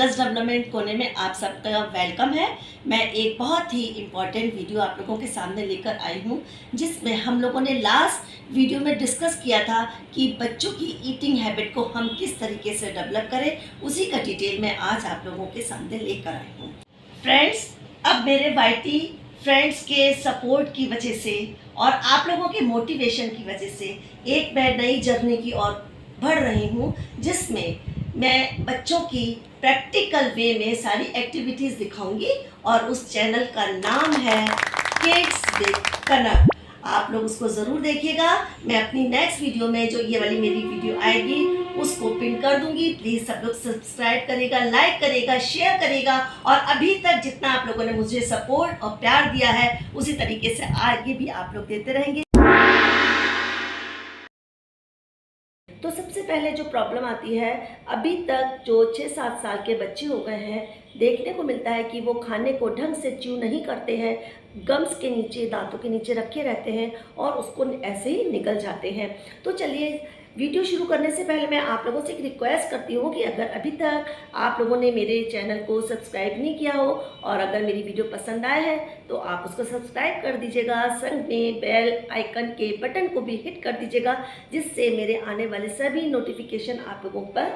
Children's development कोने में आप सबका वेलकम है। मैं एक बहुत ही इम्पॉर्टेंट वीडियो आप लोगों के सामने लेकर आई हूँ, जिसमें हम लोगों ने लास्ट वीडियो में डिस्कस किया था कि बच्चों की ईटिंग हैबिट को हम किस तरीके से डेवलप करें। उसी का डिटेल में आज आप लोगों के सामने लेकर आई हूँ। फ्रेंड्स, अब मेरे वाईटी फ्रेंड्स के सपोर्ट की वजह से और आप लोगों के मोटिवेशन की वजह से एक मैं नई जर्नी की ओर बढ़ रही हूँ, जिसमें मैं बच्चों की प्रैक्टिकल वे में सारी एक्टिविटीज़ दिखाऊंगी और उस चैनल का नाम है किड्स विद कनक। आप लोग उसको ज़रूर देखिएगा। मैं अपनी नेक्स्ट वीडियो में जो ये वाली मेरी वीडियो आएगी उसको पिन कर दूंगी। प्लीज़ सब लोग सब्सक्राइब करेगा, लाइक करेगा, शेयर करेगा और अभी तक जितना आप लोगों ने मुझे सपोर्ट और प्यार दिया है उसी तरीके से आगे भी आप लोग देते रहेंगे। तो सबसे पहले जो प्रॉब्लम आती है, अभी तक जो 6-7 साल के बच्चे हो गए हैं, देखने को मिलता है कि वो खाने को ढंग से च्यू नहीं करते हैं, गम्स के नीचे, दांतों के नीचे रखे रहते हैं और उसको ऐसे ही निकल जाते हैं। तो चलिए, वीडियो शुरू करने से पहले मैं आप लोगों से एक रिक्वेस्ट करती हूँ कि अगर अभी तक आप लोगों ने मेरे चैनल को सब्सक्राइब नहीं किया हो और अगर मेरी वीडियो पसंद आए है तो आप उसको सब्सक्राइब कर दीजिएगा। संग में बेल आइकन के बटन को भी हिट कर दीजिएगा, जिससे मेरे आने वाले सभी नोटिफिकेशन आप लोगों पर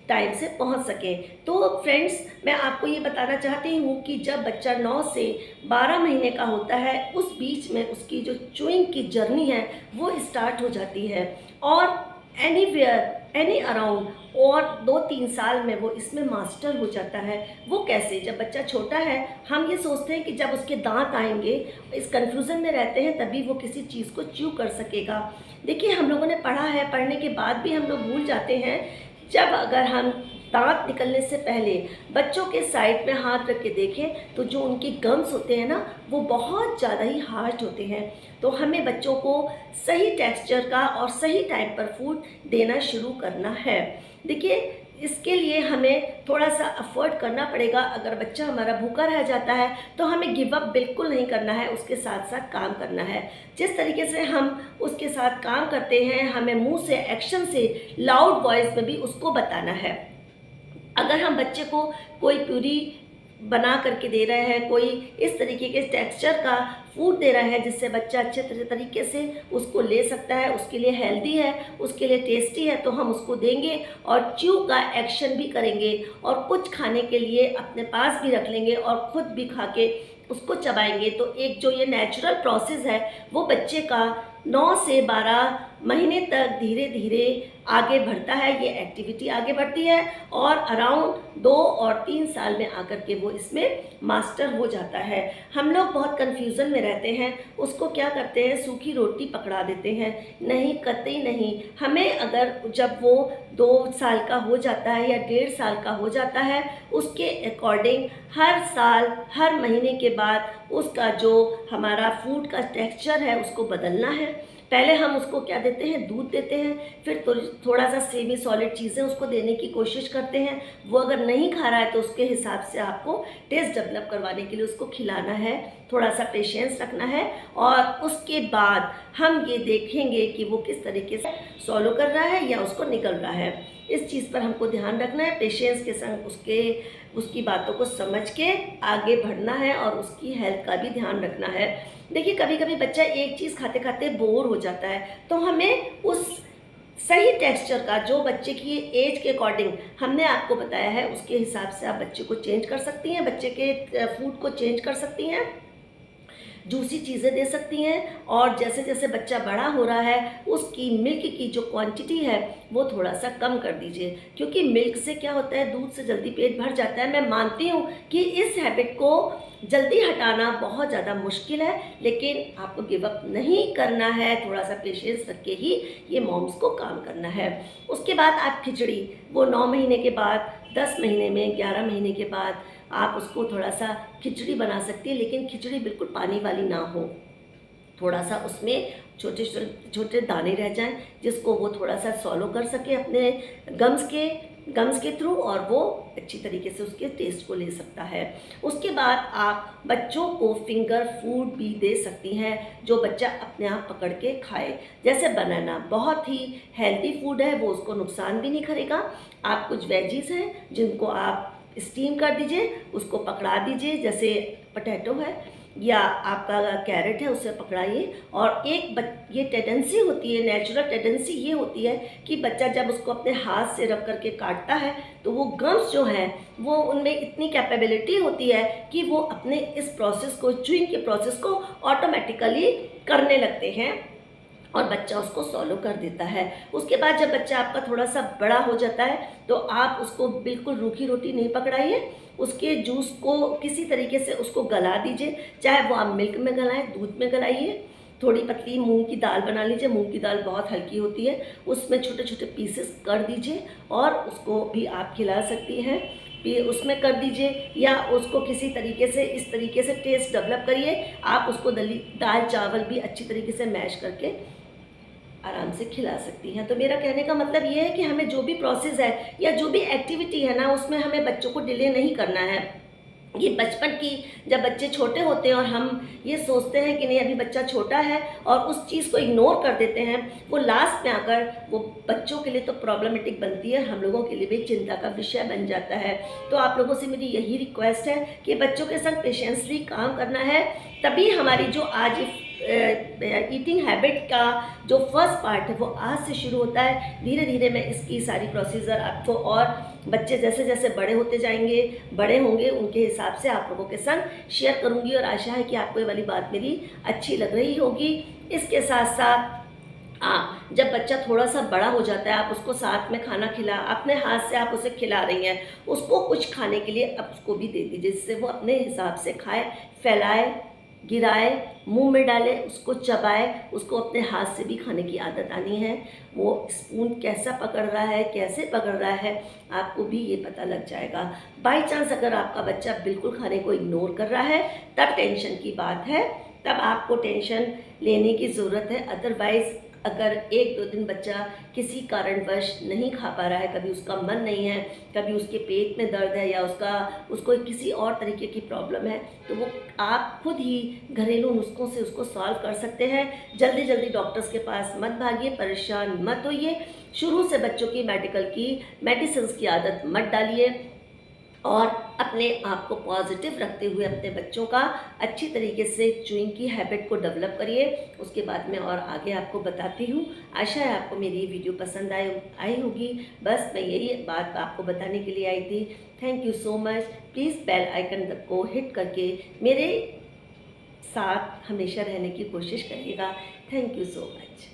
टाइम से पहुंच सके। तो फ्रेंड्स, मैं आपको ये बताना चाहती हूँ कि जब बच्चा 9 से 12 महीने का होता है, उस बीच में उसकी जो चूइंग की जर्नी है वो स्टार्ट हो जाती है और एनीवेयर एनी अराउंड और 2-3 साल में वो इसमें मास्टर हो जाता है। वो कैसे? जब बच्चा छोटा है हम ये सोचते हैं कि जब उसके दांत आएंगे, इस कंफ्यूजन में रहते हैं, तभी वो किसी चीज़ को च्यू कर सकेगा। देखिए, हम लोगों ने पढ़ा है, पढ़ने के बाद भी हम लोग भूल जाते हैं। जब अगर हम दांत निकलने से पहले बच्चों के साइड में हाथ रख के देखें तो जो उनके गम्स होते हैं ना, वो बहुत ज़्यादा ही हार्ड होते हैं। तो हमें बच्चों को सही टेक्सचर का और सही टाइम पर फूड देना शुरू करना है। देखिए, इसके लिए हमें थोड़ा सा एफर्ट करना पड़ेगा। अगर बच्चा हमारा भूखा रह जाता है तो हमें गिव अप बिल्कुल नहीं करना है, उसके साथ साथ काम करना है। जिस तरीके से हम उसके साथ काम करते हैं, हमें मुंह से, एक्शन से, लाउड वॉइस में भी उसको बताना है। अगर हम बच्चे को कोई प्यूरी बना करके दे रहे हैं, कोई इस तरीके के टेक्सचर का फूड दे रहा है जिससे बच्चा अच्छे तरीके से उसको ले सकता है, उसके लिए हेल्दी है, उसके लिए टेस्टी है, तो हम उसको देंगे और च्यू का एक्शन भी करेंगे और कुछ खाने के लिए अपने पास भी रख लेंगे और खुद भी खा के उसको चबाएंगे। तो एक जो ये नेचुरल प्रोसेस है वो बच्चे का 9 से 12 महीने तक धीरे धीरे आगे बढ़ता है, ये एक्टिविटी आगे बढ़ती है और अराउंड 2 और 3 साल में आकर के वो इसमें मास्टर हो जाता है। हम लोग बहुत कन्फ्यूज़न में रहते हैं, उसको क्या करते हैं, सूखी रोटी पकड़ा देते हैं। नहीं, कतई नहीं। हमें अगर जब वो 2 साल का हो जाता है या 1.5 साल का हो जाता है, उसके अकॉर्डिंग हर साल, हर महीने के बाद उसका जो हमारा फूड का टेक्सचर है उसको बदलना है। पहले हम उसको क्या देते हैं, दूध देते हैं, फिर थोड़ा सा सेमी सॉलिड चीज़ें उसको देने की कोशिश करते हैं। वो अगर नहीं खा रहा है तो उसके हिसाब से आपको टेस्ट डेवलप करवाने के लिए उसको खिलाना है, थोड़ा सा पेशेंस रखना है और उसके बाद हम ये देखेंगे कि वो किस तरीके से सॉलो कर रहा है या उसको निकल रहा है। इस चीज़ पर हमको ध्यान रखना है, पेशेंस के संग उसकी बातों को समझ के आगे बढ़ना है और उसकी हेल्थ का भी ध्यान रखना है। देखिए, कभी कभी बच्चा एक चीज़ खाते खाते बोर हो जाता है, तो हमें उस सही टेक्सचर का जो बच्चे की एज के अकॉर्डिंग हमने आपको बताया है उसके हिसाब से आप बच्चे को चेंज कर सकती हैं, बच्चे के फूड को चेंज कर सकती हैं, जूसी चीज़ें दे सकती हैं। और जैसे जैसे बच्चा बड़ा हो रहा है उसकी मिल्क की जो क्वांटिटी है वो थोड़ा सा कम कर दीजिए, क्योंकि मिल्क से क्या होता है, दूध से जल्दी पेट भर जाता है। मैं मानती हूँ कि इस हैबिट को जल्दी हटाना बहुत ज़्यादा मुश्किल है, लेकिन आपको गिव अप नहीं करना है, थोड़ा सा पेशेंस रख के ही ये मॉम्स को काम करना है। उसके बाद आप खिचड़ी, वो 9 महीने के बाद, 10 महीने में, 11 महीने के बाद आप उसको थोड़ा सा खिचड़ी बना सकती है, लेकिन खिचड़ी बिल्कुल पानी वाली ना हो, थोड़ा सा उसमें छोटे छोटे दाने रह जाएं जिसको वो थोड़ा सा सॉलो कर सके अपने गम्स के थ्रू और वो अच्छी तरीके से उसके टेस्ट को ले सकता है। उसके बाद आप बच्चों को फिंगर फूड भी दे सकती हैं जो बच्चा अपने आप पकड़ के खाए, जैसे बनाना बहुत ही हेल्दी फूड है, वो उसको नुकसान भी नहीं करेगा। आप कुछ वेजीज हैं जिनको आप स्टीम कर दीजिए, उसको पकड़ा दीजिए, जैसे पोटैटो है या आपका कैरेट है उसे पकड़ाइए। और ये टेंडेंसी होती है, नेचुरल टेंडेंसी ये होती है कि बच्चा जब उसको अपने हाथ से रख करके काटता है तो वो गम्स जो हैं वो उनमें इतनी कैपेबिलिटी होती है कि वो अपने इस प्रोसेस को, च्यूइंग के प्रोसेस को ऑटोमेटिकली करने लगते हैं और बच्चा उसको सॉलो कर देता है। उसके बाद जब बच्चा आपका थोड़ा सा बड़ा हो जाता है तो आप उसको बिल्कुल रूखी रोटी नहीं पकड़ाइए, उसके जूस को किसी तरीके से उसको गला दीजिए, चाहे वो आप मिल्क में गलाएं, दूध में गलाइए। थोड़ी पतली मूंग की दाल बना लीजिए, मूंग की दाल बहुत हल्की होती है, उसमें छोटे छोटे पीसेस कर दीजिए और उसको भी आप खिला सकती हैं। उसमें कर दीजिए या उसको किसी तरीके से, इस तरीके से टेस्ट डेवलप करिए। आप उसको दाल चावल भी अच्छी तरीके से मैश करके आराम से खिला सकती हैं। तो मेरा कहने का मतलब ये है कि हमें जो भी प्रोसेस है या जो भी एक्टिविटी है ना, उसमें हमें बच्चों को डिले नहीं करना है। ये बचपन की, जब बच्चे छोटे होते हैं और हम ये सोचते हैं कि नहीं अभी बच्चा छोटा है और उस चीज़ को इग्नोर कर देते हैं, वो लास्ट में आकर वो बच्चों के लिए तो प्रॉब्लमेटिक बनती है, हम लोगों के लिए भी चिंता का विषय बन जाता है। तो आप लोगों से मेरी यही रिक्वेस्ट है कि बच्चों के संग पेशेंसली काम करना है, तभी हमारी जो आज ईटिंग हैबिट का जो फर्स्ट पार्ट है वो आज से शुरू होता है। धीरे धीरे मैं इसकी सारी प्रोसीजर आपको, और बच्चे जैसे जैसे बड़े होते जाएंगे, बड़े होंगे, उनके हिसाब से आप लोगों के संग शेयर करूंगी और आशा है कि आपको ये वाली बात मेरी अच्छी लग रही होगी। इसके साथ साथ जब बच्चा थोड़ा सा बड़ा हो जाता है, आप उसको साथ में खाना अपने हाथ से आप उसे खिला रही हैं, उसको कुछ खाने के लिए आप उसको भी दे दीजिए, जिससे वो अपने हिसाब से खाए, फैलाए, गिराए, मुंह में डाले, उसको चबाए, उसको अपने हाथ से भी खाने की आदत आनी है। वो स्पून कैसा पकड़ रहा है, कैसे पकड़ रहा है, आपको भी ये पता लग जाएगा। बाई चांस अगर आपका बच्चा बिल्कुल खाने को इग्नोर कर रहा है, तब टेंशन की बात है, तब आपको टेंशन लेने की ज़रूरत है। अदरवाइज़ अगर 1-2 दिन बच्चा किसी कारणवश नहीं खा पा रहा है, कभी उसका मन नहीं है, कभी उसके पेट में दर्द है या उसको किसी और तरीके की प्रॉब्लम है, तो वो आप खुद ही घरेलू नुस्खों से उसको सॉल्व कर सकते हैं। जल्दी जल्दी डॉक्टर्स के पास मत भागिए, परेशान मत होइए। शुरू से बच्चों की मेडिसिन की आदत मत डालिए और अपने आप को पॉजिटिव रखते हुए अपने बच्चों का अच्छी तरीके से च्यूइंग की हैबिट को डेवलप करिए। उसके बाद में और आगे आपको बताती हूँ। आशा है आपको मेरी ये वीडियो पसंद आई होगी। बस मैं यही बात आपको बताने के लिए आई थी। Thank you so much. Please bell icon को हिट करके मेरे साथ हमेशा रहने की कोशिश करिएगा। Thank you so much.